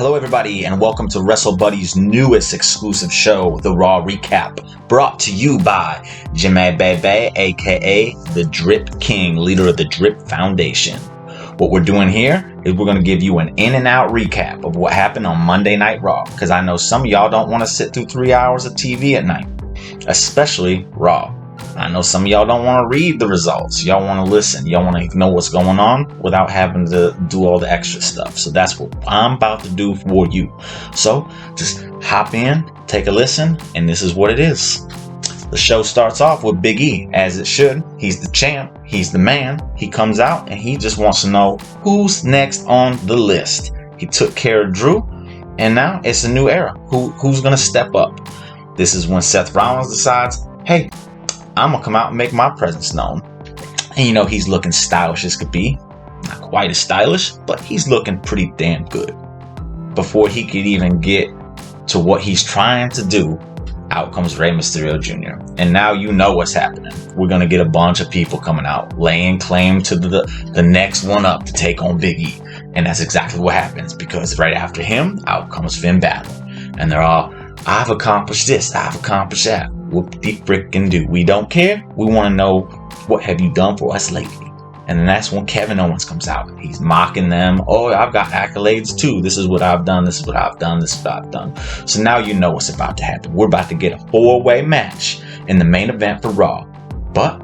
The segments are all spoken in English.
Hello everybody and welcome to Wrestlebuddy's newest exclusive show, the Raw Recap, brought to you by Jimmy Bebe, aka the Drip King, leader of the Drip Foundation. What we're doing here is we're going to give you an in and out recap of what happened on Monday Night Raw, because I know some of y'all don't want to sit through 3 hours of TV at night, especially Raw. I know some of y'all don't want to read the results. Y'all want to listen. Y'all want to know what's going on without having to do all the extra stuff. So that's what I'm about to do for you. So just hop in, take a listen, and this is what it is. The show starts off with Big E, as it should. He's the champ. He's the man. He comes out and he just wants to know who's next on the list. He took care of Drew, and now it's a new era. Who's going to step up? This is when Seth Rollins decides, hey, I'm gonna come out and make my presence known. And you know, he's looking stylish as could be. Not quite as stylish, but he's looking pretty damn good. Before he could even get to what he's trying to do, out comes Rey Mysterio Jr. And now you know what's happening. We're gonna get a bunch of people coming out, laying claim to the next one up to take on Big E. And that's exactly what happens, because right after him, out comes Finn Balor. And they're all, I've accomplished this, I've accomplished that. Whoop-de-frickin' do. We don't care. We want to know, what have you done for us lately? And then that's when Kevin Owens comes out. He's mocking them. Oh, I've got accolades too. This is what I've done. This is what I've done. This is what I've done. So now you know what's about to happen. We're about to get a 4-way match in the main event for Raw. But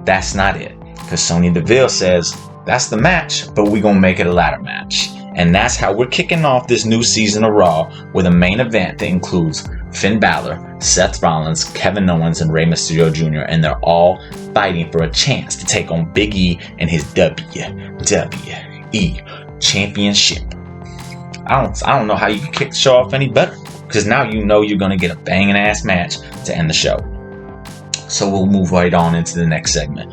that's not it. Because Sonya Deville says, that's the match, but we're going to make it a ladder match. And that's how we're kicking off this new season of Raw, with a main event that includes Finn Balor, Seth Rollins, Kevin Owens, and Rey Mysterio Jr. And they're all fighting for a chance to take on Big E and his WWE Championship. I don't know how you can kick the show off any better, because now you know you're going to get a banging ass match to end the show. So we'll move right on into the next segment.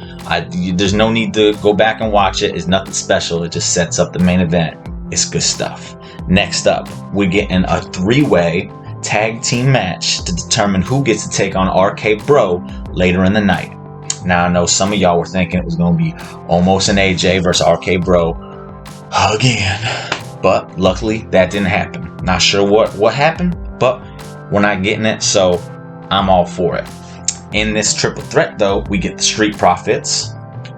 There's no need to go back and watch it. It's nothing special. It just sets up the main event. It's good stuff. Next up, we're getting a 3-way tag team match to determine who gets to take on RK Bro later in the night. Now, I know some of y'all were thinking it was going to be almost an AJ versus RK Bro again, but luckily that didn't happen. Not sure what happened, but we're not getting it, so I'm all for it. In this triple threat, though, we get the Street Profits,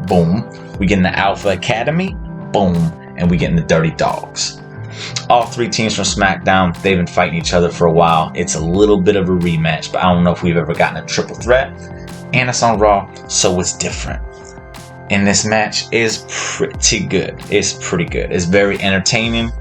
boom. We get in the Alpha Academy, boom. And we get in the Dirty Dogs. All 3 teams from SmackDown, they've been fighting each other for a while. It's a little bit of a rematch, but I don't know if we've ever gotten a triple threat. And it's on Raw, so it's different. And this match is pretty good. It's pretty good. It's very entertaining.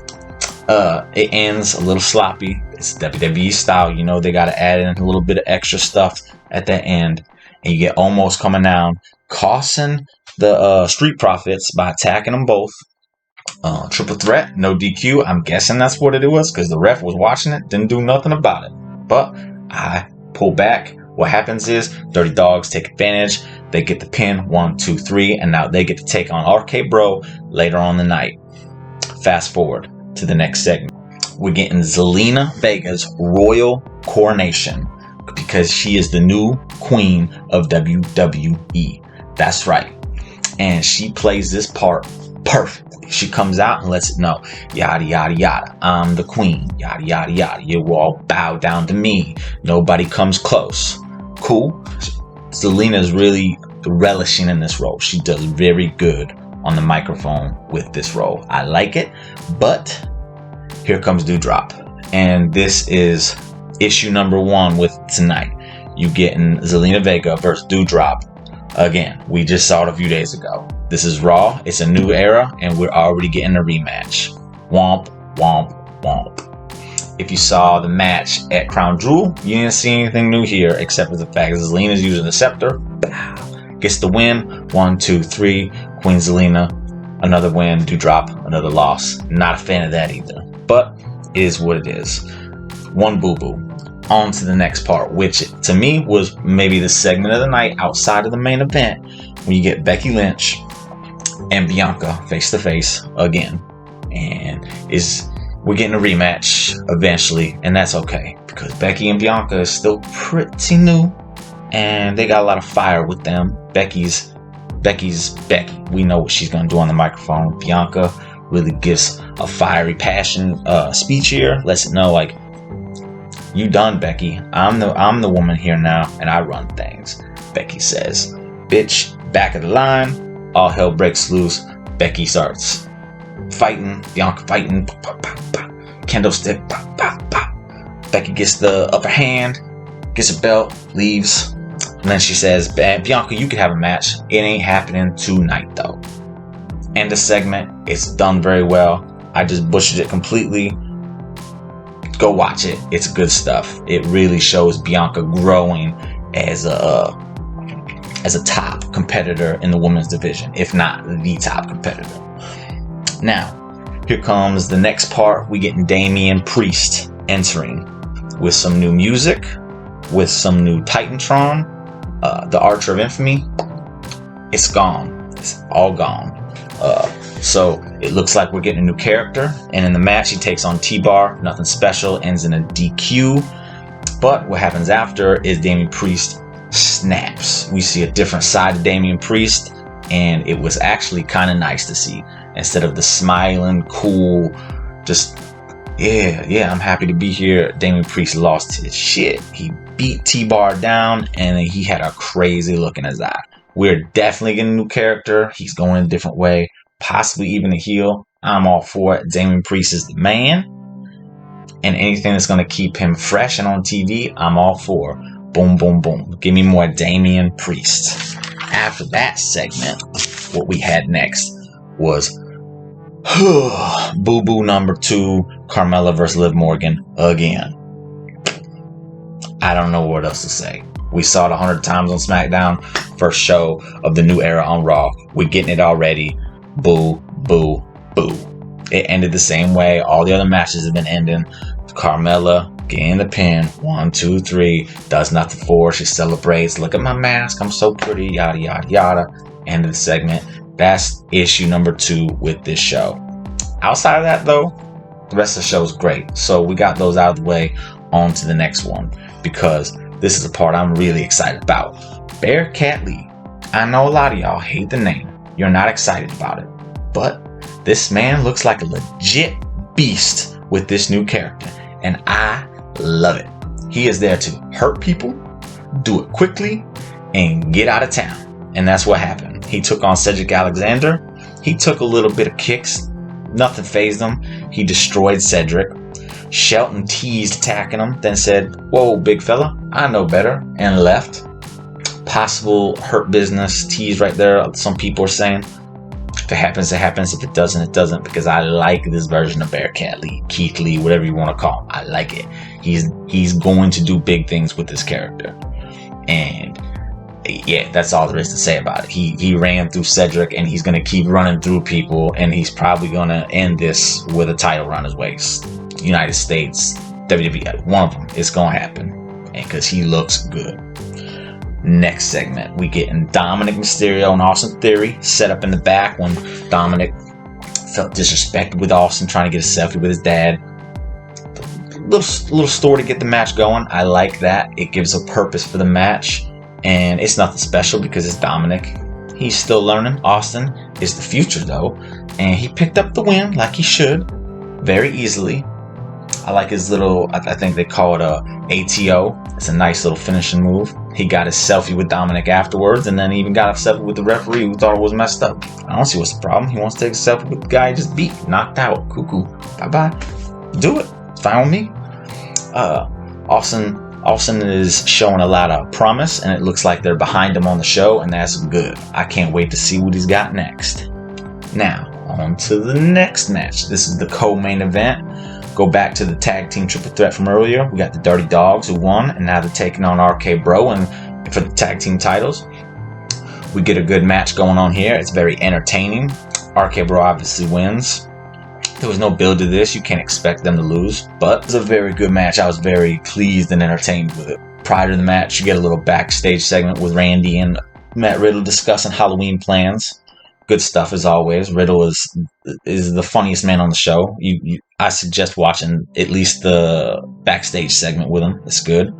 It ends a little sloppy. It's WWE style. You know, they got to add in a little bit of extra stuff at the end. And you get almost coming down, costing the Street Profits by attacking them both. Triple threat, no DQ. I'm guessing that's what it was, because the ref was watching it, didn't do nothing about it. But I pull back. What happens is Dirty Dogs take advantage. They get the pin, 1, 2, 3, and now they get to take on RK Bro later on the night. Fast forward to the next segment. We're getting Selena Vega's royal coronation, because she is the new queen of WWE. That's right. And she plays this part perfectly. She comes out and lets it know, yada yada yada, I'm the queen, yada yada yada, you all bow down to me, nobody comes close. Cool. Selena's really relishing in this role. She does very good on the microphone with this role. I like it. But here comes Dewdrop, and this is issue number 1 with tonight. You getting Selena Vega versus Dewdrop. Again, we just saw it a few days ago. This is Raw, it's a new era, and we're already getting a rematch. Womp, womp, womp. If you saw the match at Crown Jewel, you didn't see anything new here, except for the fact that Zelina's using the scepter. Gets the win, 1, 2, 3, Queen Zelina. Another win, Dewdrop, another loss. Not a fan of that either, but it is what it is. One boo-boo. On to the next part, which to me was maybe the segment of the night outside of the main event, when you get Becky Lynch and Bianca face to face again. And we're getting a rematch eventually, and that's okay, because Becky and Bianca is still pretty new, and they got a lot of fire with them. Becky's Becky. We know what she's gonna do on the microphone. Bianca, really gives a fiery passion speech here. Lets it know, like, you done, Becky. I'm the woman here now, and I run things. Becky says, bitch, back of the line. All hell breaks loose. Becky starts fighting. Bianca fighting. Pop, pop, pop. Candlestick. Pop, pop, pop. Becky gets the upper hand. Gets a belt. Leaves. And then she says, Bianca, you can have a match. It ain't happening tonight, though. End of segment. It's done very well. I just butchered it completely. Go watch it. It's good stuff. It really shows Bianca growing as a top competitor in the women's division, if not the top competitor. Now, here comes the next part. We get Damian Priest entering with some new music, with some new Titantron. The Archer of Infamy, it's gone. It's all gone. So it looks like we're getting a new character. And in the match, he takes on T-Bar. Nothing special. Ends in a DQ. But what happens after is Damian Priest snaps. We see a different side of Damian Priest. And it was actually kind of nice to see. Instead of the smiling, cool, just, yeah, I'm happy to be here. Damian Priest lost his shit. He beat T-Bar down, and then he had a crazy look in his eye. We're definitely getting a new character. He's going a different way, possibly even a heel. I'm all for it. Damian Priest is the man, and anything that's going to keep him fresh and on TV, I'm all for. Boom, boom, boom. Give me more Damian Priest. After that segment, what we had next was Boo Boo number 2, Carmella vs Liv Morgan again. I don't know what else to say. We saw it 100 times on SmackDown. First show of the new era on Raw. We're getting it already. Boo, boo, boo. It ended the same way. All the other matches have been ending. Carmella getting the pin. 1, 2, 3. Does nothing for her. She celebrates. Look at my mask. I'm so pretty. Yada, yada, yada. End of the segment. That's issue number 2 with this show. Outside of that, though, the rest of the show is great. So we got those out of the way. On to the next one, because this is a part I'm really excited about. Bearcat Lee. I know a lot of y'all hate the name. You're not excited about it. But this man looks like a legit beast with this new character. And I love it. He is there to hurt people, do it quickly, and get out of town. And that's what happened. He took on Cedric Alexander. He took a little bit of kicks. Nothing fazed him. He destroyed Cedric. Shelton teased attacking him, then said, whoa, big fella, I know better, and left. Possible hurt business tease right there, some people are saying. If it happens, it happens. If it doesn't, it doesn't, because I like this version of Bearcat Lee, Keith Lee, whatever you want to call him. I like it. He's going to do big things with this character. And yeah, that's all there is to say about it. He ran through Cedric, and he's going to keep running through people, and he's probably going to end this with a title around his waist. United States, WWE, one of them. It's going to happen. And because he looks good. Next segment, we get in Dominic Mysterio and Austin Theory set up in the back when Dominic felt disrespected with Austin trying to get a selfie with his dad. Little story to get the match going. I like that. It gives a purpose for the match. And it's nothing special because it's Dominic. He's still learning. Austin is the future, though. And he picked up the win like he should. Very easily. I like his little, I think they call it a ATO. It's a nice little finishing move. He got his selfie with Dominic afterwards, and then he even got a selfie with the referee who thought it was messed up. I don't see what's the problem. He wants to take a selfie with the guy he just beat, knocked out. Cuckoo. Bye-bye. Do it. It's fine with me. Austin is showing a lot of promise, and it looks like they're behind him on the show, and that's good. I can't wait to see what he's got next. Now, on to the next match. This is the co-main event. Go back to the tag team triple threat from earlier. We got the Dirty Dogs who won, and now they're taking on RK Bro and for the tag team titles. We get a good match going on here. It's very entertaining. RK Bro obviously wins. There was no build to this. You can't expect them to lose, but it's a very good match. I was very pleased and entertained with it. Prior to the match, you get a little backstage segment with Randy and Matt Riddle discussing Halloween plans. Good stuff as always. Riddle is the funniest man on the show. I suggest watching at least the backstage segment with him. It's good.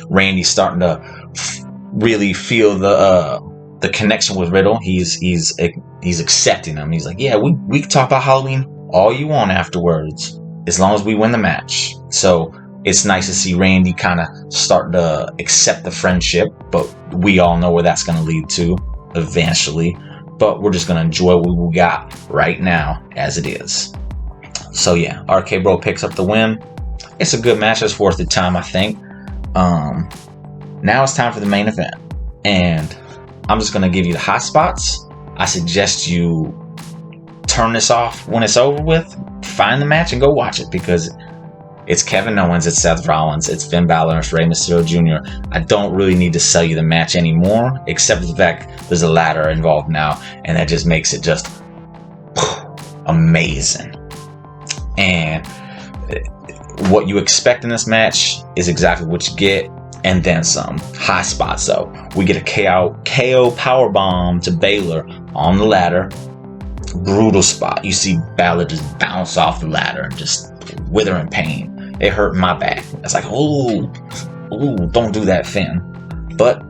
Randy's starting to really feel the connection with Riddle. He's He's accepting them. He's like, yeah, we can talk about Halloween all you want afterwards, as long as we win the match. So it's nice to see Randy kind of start to accept the friendship, but we all know where that's going to lead to eventually. But we're just going to enjoy what we got right now as it is. So yeah, RK Bro picks up the win. It's a good match. It's worth the time, I think. Now it's time for the main event. And I'm just going to give you the hot spots. I suggest you turn this off when it's over with. Find the match and go watch it, because it's Kevin Owens, it's Seth Rollins, it's Finn Balor, and it's Rey Mysterio Jr. I don't really need to sell you the match anymore, except for the fact there's a ladder involved now, and that just makes it just amazing. And what you expect in this match is exactly what you get, and then some. High spots though. We get a KO powerbomb to Balor on the ladder. Brutal spot. You see Balor just bounce off the ladder and just wither in pain. It hurt my back. It's like, ooh, don't do that, Finn. But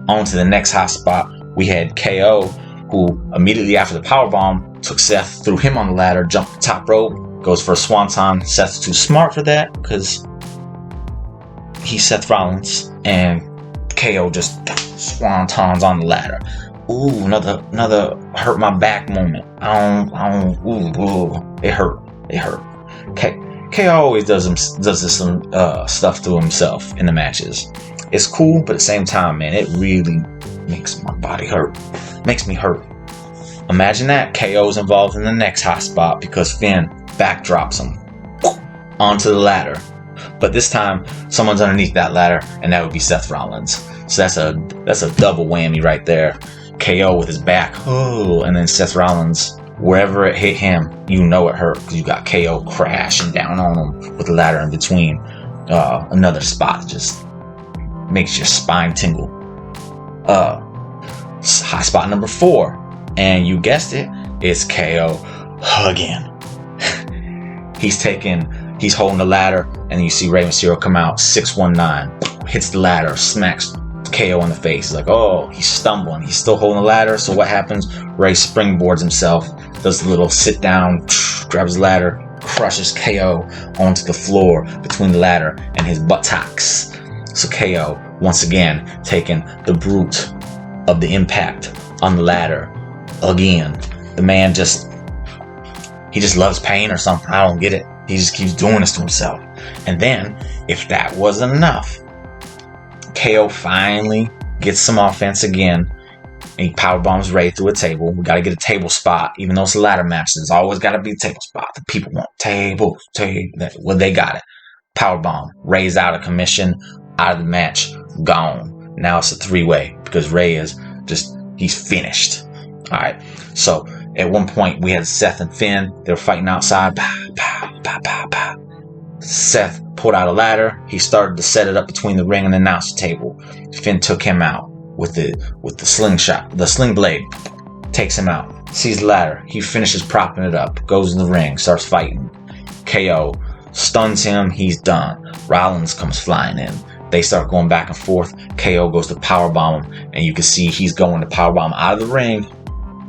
on to the next high spot. We had KO, who immediately after the powerbomb took Seth, threw him on the ladder, jumped the top rope, goes for a swanton. Seth's too smart for that because he's Seth Rollins, and KO just swantons on the ladder. Ooh, another hurt my back moment. It hurt. KO always does this stuff to himself in the matches. It's cool, but at the same time, man, it really makes my body hurt. Makes me hurt. Imagine that KO's involved in the next hot spot because Finn backdrops him onto the ladder. But this time, someone's underneath that ladder, and that would be Seth Rollins. So that's a double whammy right there. KO with his back, and then Seth Rollins, wherever it hit him, you know it hurt because you got KO crashing down on him with the ladder in between. Another spot just makes your spine tingle. High spot number 4, and you guessed it, it's KO again. He's holding the ladder, and you see Rey Mysterio come out, 619, hits the ladder, smacks KO in the face. He's like, oh, he's stumbling. He's still holding the ladder. So what happens? Rey springboards himself, does the little sit down, grabs the ladder, crushes KO onto the floor between the ladder and his buttocks. So KO, once again, taking the brunt of the impact on the ladder again. The man he just loves pain or something. I don't get it. He just keeps doing this to himself. And then, if that wasn't enough, KO finally gets some offense again, and he powerbombs Rey through a table. We got to get a table spot, even though it's a ladder match. There's always got to be a table spot. The people want table. Well, they got it. Powerbomb. Rey's out of commission, out of the match, gone. Now it's a 3-way because Rey he's finished. All right. So at one point we had Seth and Finn. They were fighting outside. Pow, pow, pow, pow, pow. Seth pulled out a ladder. He started to set it up between the ring and the announcer table. Finn took him out with the slingshot, the sling blade. Takes him out. Sees the ladder. He finishes propping it up. Goes in the ring. Starts fighting. KO stuns him. He's done. Rollins comes flying in. They start going back and forth. KO goes to powerbomb him, and you can see he's going to powerbomb out of the ring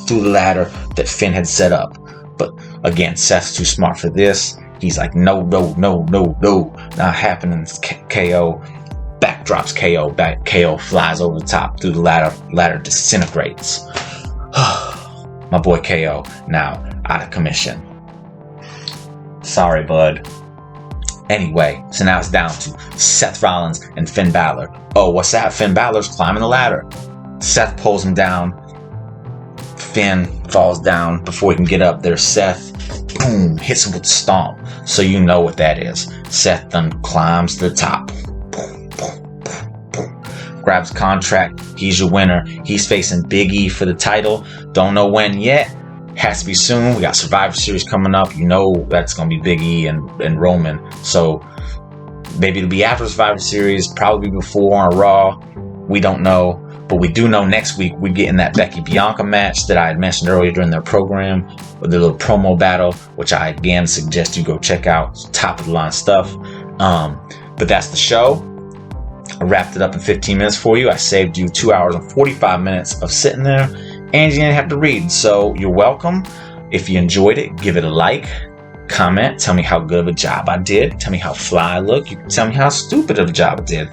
through the ladder that Finn had set up. But again, Seth's too smart for this. He's like, no. Not happening. KO backdrops KO. KO flies over the top through the ladder. Ladder disintegrates. My boy KO now out of commission. Sorry, bud. Anyway, so now it's down to Seth Rollins and Finn Balor. Oh, what's that? Finn Balor's climbing the ladder. Seth pulls him down. Finn falls down before he can get up. There's Seth. Boom, hits him with the stomp. So you know what that is. Seth then climbs to the top. Boom, boom, boom, boom. Grabs contract. He's your winner. He's facing Big E for the title. Don't know when yet. Has to be soon. We got Survivor Series coming up. You know that's going to be Big E and Roman. So maybe it'll be after Survivor Series. Probably before on a Raw. We don't know. But we do know next week we're getting that Becky Bianca match that I had mentioned earlier during their program, with the little promo battle, which I again suggest you go check out. Top of the line stuff. But that's the show. I wrapped it up in 15 minutes for you. I saved you 2 hours and 45 minutes of sitting there. and you didn't have to read. So you're welcome. If you enjoyed it, give it a like, comment, tell me how good of a job I did, tell me how fly I look, you can tell me how stupid of a job I did.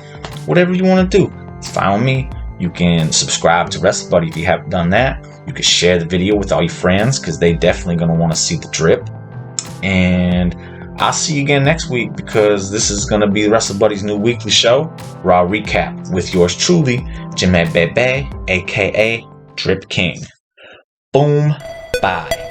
Whatever you want to do, it's fine with me. You can subscribe to Wrestlebuddy if you haven't done that. You can share the video with all your friends because they definitely going to want to see the drip. And I'll see you again next week because this is going to be Wrestlebuddy's new weekly show, Raw Recap, with yours truly, Jimmy Bebe, aka Drip King. Boom, bye.